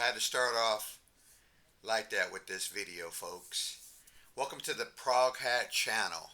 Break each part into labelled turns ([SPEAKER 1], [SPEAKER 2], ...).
[SPEAKER 1] had to start off like that with this video, folks. Welcome to the Prog Hat channel.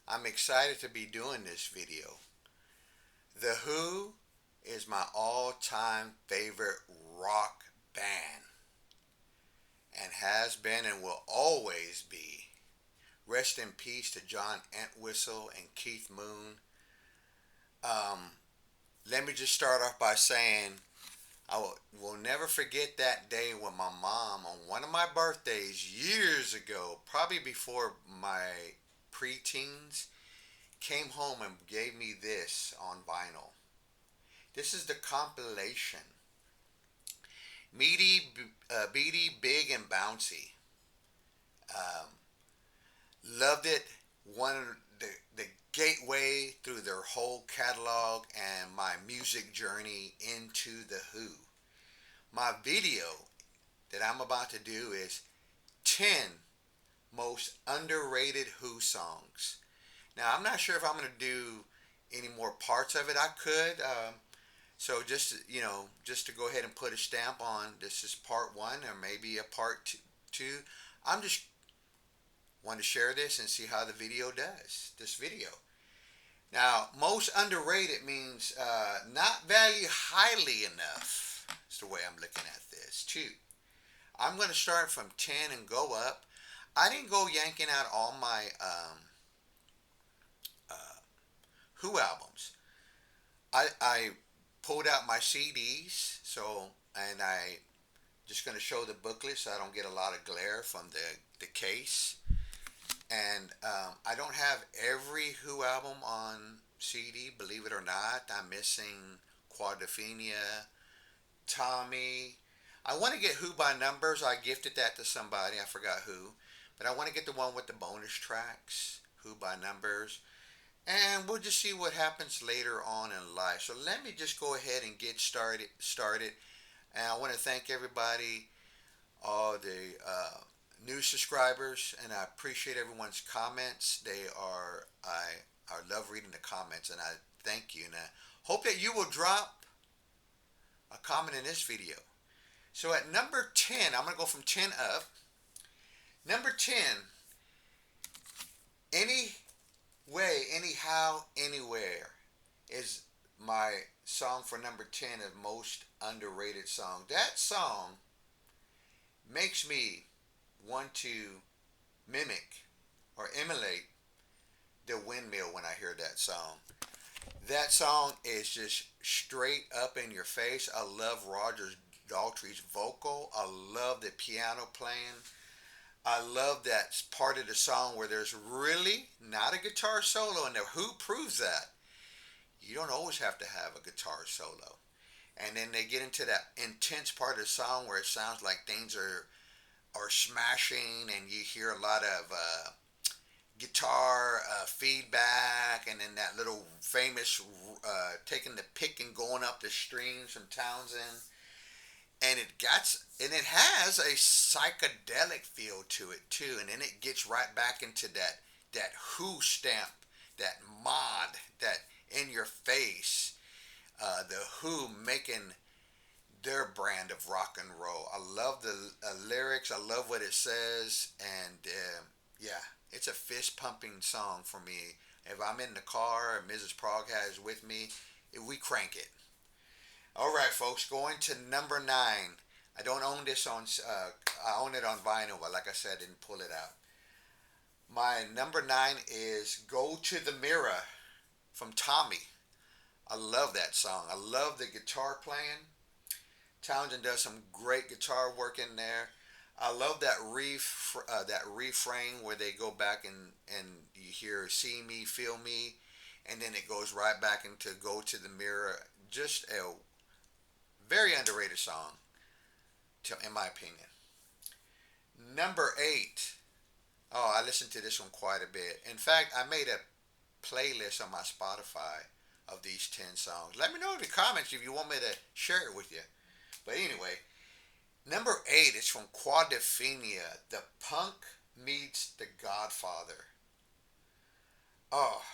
[SPEAKER 1] I'm excited to be doing this video. The Who is my all-time favorite rock band and has been and will always be. Rest in peace to John Entwistle and Keith Moon. Um, Let me just start off by saying I will never forget that day when my mom, on one of my birthdays years ago, probably before my preteens, came home and gave me this on vinyl. This is the compilation Beady, Big, and Bouncy. Um, Loved it. One of the gateway through their whole catalog and my music journey into the Who. My video that I'm about to do is 10 most underrated Who songs. Now, I'm not sure if I'm going to do any more parts of it. I could. So just to go ahead and put a stamp on this is part one or maybe a part two. I'm just want to share this and see how the video does. This video. Now, most underrated means not valued highly enough. That's the way I'm looking at this too. I'm going to start from 10 and go up. I didn't go yanking out all my uh, Who albums. I pulled out my CDs, and I just going to show the booklet so I don't get a lot of glare from the case. And I don't have every Who album on CD, believe it or not. I'm missing Quadrophenia, Tommy. I want to get Who by Numbers. I gifted that to somebody. I forgot who. But I want to get the one with the bonus tracks, Who by Numbers. And we'll just see what happens later on in life. So let me just go ahead and get started. And I want to thank everybody, all the new subscribers, and I appreciate everyone's comments. I love reading the comments, and I thank you. And I hope that you will drop a comment in this video. So at number 10, I'm going to go from 10 up. Number 10, Any Way, Anyhow, Anywhere is my song for number 10 of most underrated song. That song makes me want to mimic or emulate the windmill when I hear that song. That song is just straight up in your face. I love Roger Daltrey's vocal. I love the piano playing. I love that part of the song where there's really not a guitar solo, and the Who proves that. You don't always have to have a guitar solo. And then they get into that intense part of the song where it sounds like things are smashing, and you hear a lot of guitar feedback, and then that little famous taking the pick and going up the strings from Townsend, and it has a psychedelic feel to it too, and then it gets right back into that Who stamp, that mod, that in your face, the Who making their brand of rock and roll. I love the lyrics. I love what it says, and yeah, it's a fist pumping song for me. If I'm in the car and Mrs. Prog has with me, we crank it. All right, folks, going to number 9. I don't own this on. I own it on vinyl, but like I said, I didn't pull it out. My number 9 is "Go to the Mirror" from Tommy. I love that song. I love the guitar playing. Townsend does some great guitar work in there. I love that refrain where they go back and you hear "See Me, Feel Me," and then it goes right back into "Go to the Mirror." Just a very underrated song, in my opinion. Number 8. Oh, I listened to this one quite a bit. In fact, I made a playlist on my Spotify of these 10 songs. Let me know in the comments if you want me to share it with you. But anyway, number 8 is from Quadrophenia, "The Punk Meets the Godfather." Oh,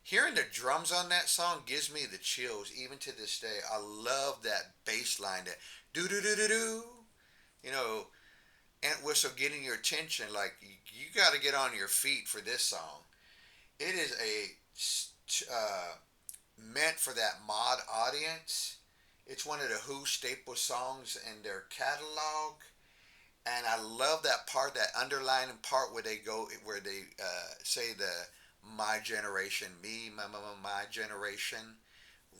[SPEAKER 1] Hearing the drums on that song gives me the chills even to this day. I love that bass line, that do do do do do. You know, Ant Whistle getting your attention. Like you got to get on your feet for this song. It is a meant for that mod audience. It's one of the Who staple songs in their catalog, and I love that part, that underlying part where they go, where they say the my generation, me, my generation,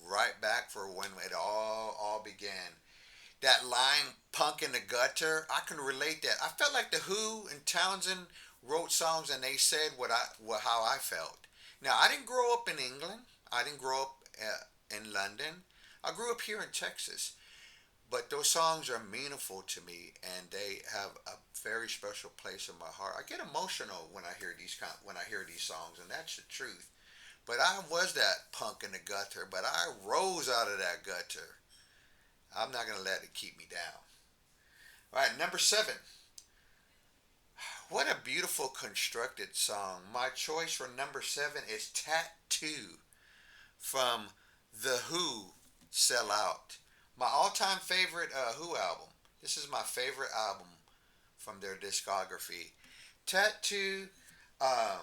[SPEAKER 1] right back for when it all began. That line, punk in the gutter, I can relate that. I felt like the Who and Townsend wrote songs and they said how I felt. Now I didn't grow up in England. I didn't grow up in London. I grew up here in Texas. But those songs are meaningful to me, and they have a very special place in my heart. I get emotional when I hear these songs, and that's the truth. But I was that punk in the gutter, but I rose out of that gutter. I'm not gonna let it keep me down. All right, number 7. What a beautiful constructed song. My choice for number 7 is Tattoo from The Who, Sell Out. My all-time favorite Who album. This is my favorite album from their discography. Tattoo. Uh,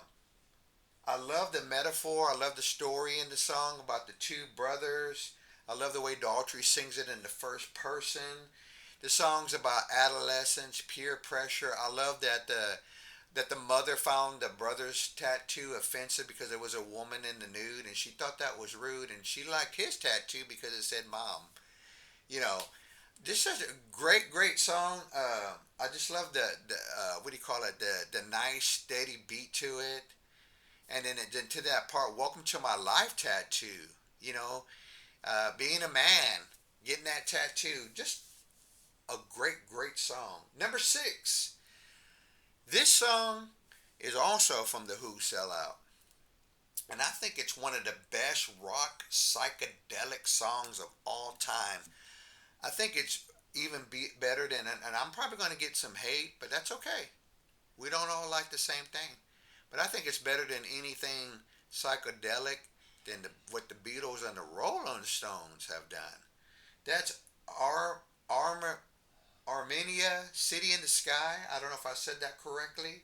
[SPEAKER 1] I love the metaphor. I love the story in the song about the two brothers. I love the way Daltrey sings it in the first person. The song's about adolescence, peer pressure. I love that the mother found the brother's tattoo offensive because it was a woman in the nude, and she thought that was rude, and she liked his tattoo because it said mom. You know, this is a great song. I just love the what do you call it, the nice steady beat to it, and then to that part, welcome to my life tattoo. You know, being a man, getting that tattoo, just a great song. Number 6, this song is also from the Who, Sell Out, and I think it's one of the best rock psychedelic songs of all time. I think it's even better than, and I'm probably going to get some hate, but that's okay. We don't all like the same thing. But I think it's better than anything psychedelic than what the Beatles and the Rolling Stones have done. That's Ar- Armor, Armenia, City in the Sky. I don't know if I said that correctly,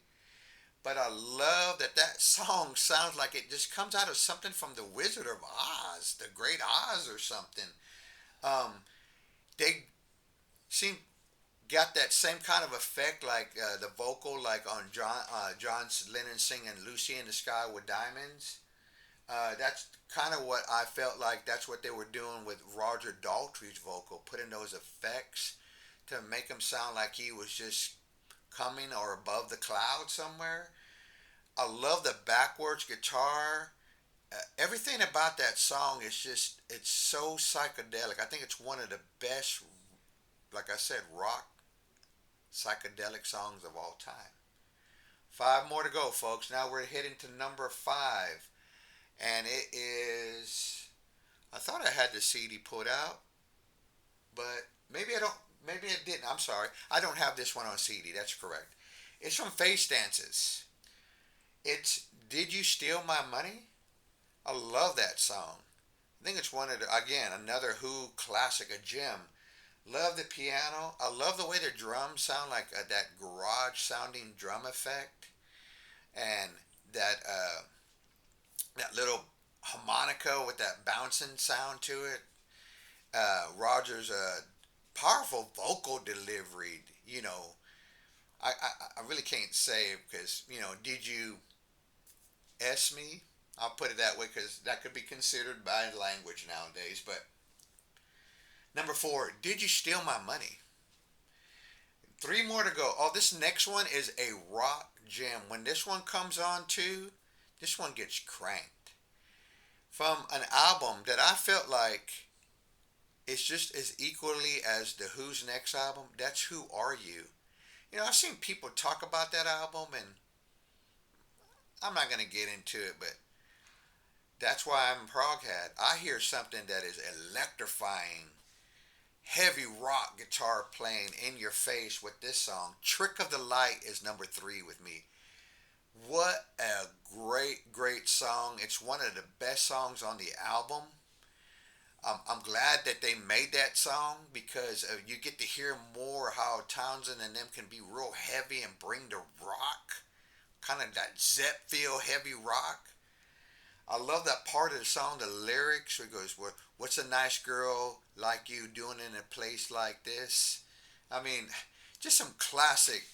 [SPEAKER 1] but I love that song sounds like it just comes out of something from the Wizard of Oz, the Great Oz or something. Um, they seem got that same kind of effect, like the vocal, like on John Lennon singing "Lucy in the Sky with Diamonds." That's kind of what I felt like. That's what they were doing with Roger Daltrey's vocal, putting those effects to make him sound like he was just coming or above the clouds somewhere. I love the backwards guitar. Everything about that song is just, it's so psychedelic. I think it's one of the best, like I said, rock psychedelic songs of all time. 5 more to go, folks. Now we're heading to number 5, and it is. I thought I had the CD put out, but maybe I don't. Maybe I didn't. I'm sorry. I don't have this one on CD. That's correct. It's from Face Dances. It's "Did You Steal My Money?" I love that song. I think it's one of the, again, another Who classic, a gem. Love the piano. I love the way the drums sound like that garage sounding drum effect, and that little harmonica with that bouncing sound to it. Roger's powerful vocal delivery. I really can't say because did you S me? I'll put it that way because that could be considered bad language nowadays. But number 4, did you steal my money? 3 more to go. Oh, this next one is a rock gem. When this one comes on too, this one gets cranked. From an album that I felt like it's just as equally as the Who's next album. That's Who Are You? I've seen people talk about that album, and I'm not going to get into it, but that's why I'm Proghead. I hear something that is electrifying, heavy rock guitar playing in your face with this song. Trick of the Light is number 3 with me. What a great song. It's one of the best songs on the album. I'm glad that they made that song because you get to hear more how Townsend and them can be real heavy and bring the rock, kind of that Zep feel heavy rock. I love that part of the song, the lyrics, where it goes, "What's a nice girl like you doing in a place like this?" I mean, just some classic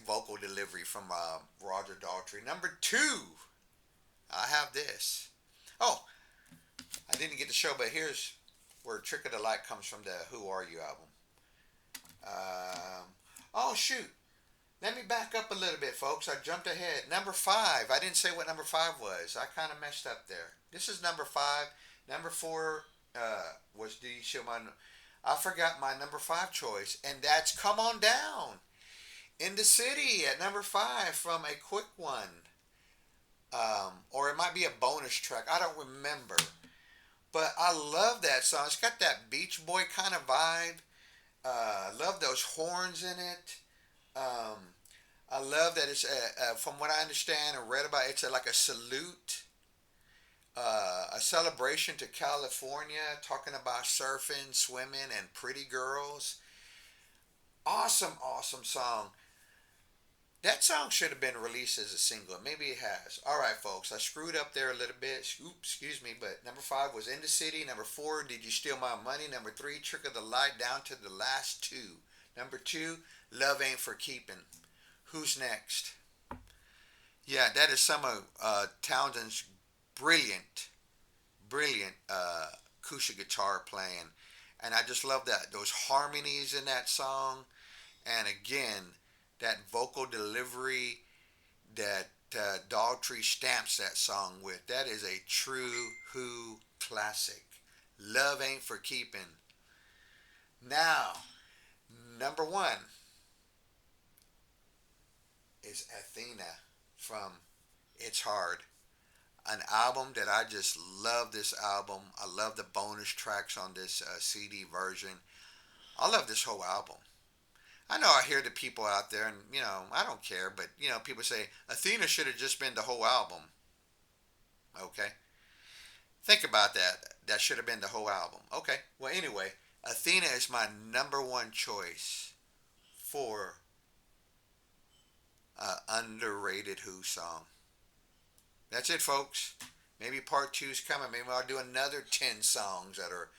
[SPEAKER 1] vocal delivery from Roger Daltrey. Number two, I have this. Oh, I didn't get to show, but here's where Trick of the Light comes from, the Who Are You album. Um, oh, shoot. Let me back up a little bit, folks. I jumped ahead. Number five. I didn't say what number five was. I kind of messed up there. This is number five. Number four was D. Showman. I forgot my number five choice, and that's Come On Down in the City at number five from a quick one. Or it might be a bonus track. I don't remember. But I love that song. It's got that Beach Boy kind of vibe. Love those horns in it. Um, I love that it's from what I understand and read about, it's like a salute, a celebration to California, talking about surfing, swimming, and pretty girls. Awesome song. That song should have been released as a single. Maybe it has. All right, folks. I screwed up there a little bit. Oops, excuse me. But number five was In the City. Number four, Did You Steal My Money? Number three, Trick of the Light, down to the last two. Number two, Love Ain't for Keeping. Who's next? Yeah, that is some of Townsend's brilliant acoustic guitar playing. And I just love that. Those harmonies in that song. And again, that vocal delivery that Daltrey stamps that song with. That is a true Who classic. Love Ain't for Keeping. Now, number one is Athena from It's Hard. An album that I just love. This album. I love the bonus tracks on this CD version. I love this whole album. I know I hear the people out there, and I don't care, but people say Athena should have just been the whole album. Okay, think about that. That should have been the whole album. Okay, well, anyway, Athena is my number one choice for underrated Who song. That's it, folks. Maybe part two is coming. Maybe I'll do another 10 songs that are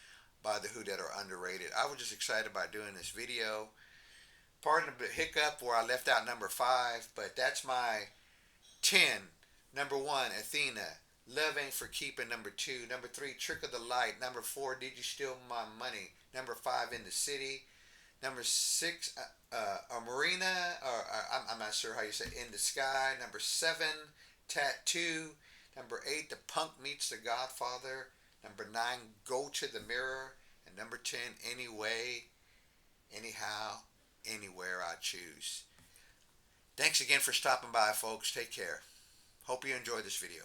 [SPEAKER 1] by the Who that are underrated. I was just excited about doing this video. Pardon the hiccup where I left out number five, but that's my 10. Number one, Athena. Love Ain't for Keeping, number two. Number three, Trick of the Light. Number four, Did You Steal My Money? Number five, In the City. Number six, Marina, or I'm not sure how you say it, In the Sky. Number seven, Tattoo. Number eight, The Punk Meets the Godfather. Number nine, Go to the Mirror. And number 10, Anyway, Anyhow, Anywhere I Choose. Thanks again for stopping by, folks. Take care. Hope you enjoyed this video.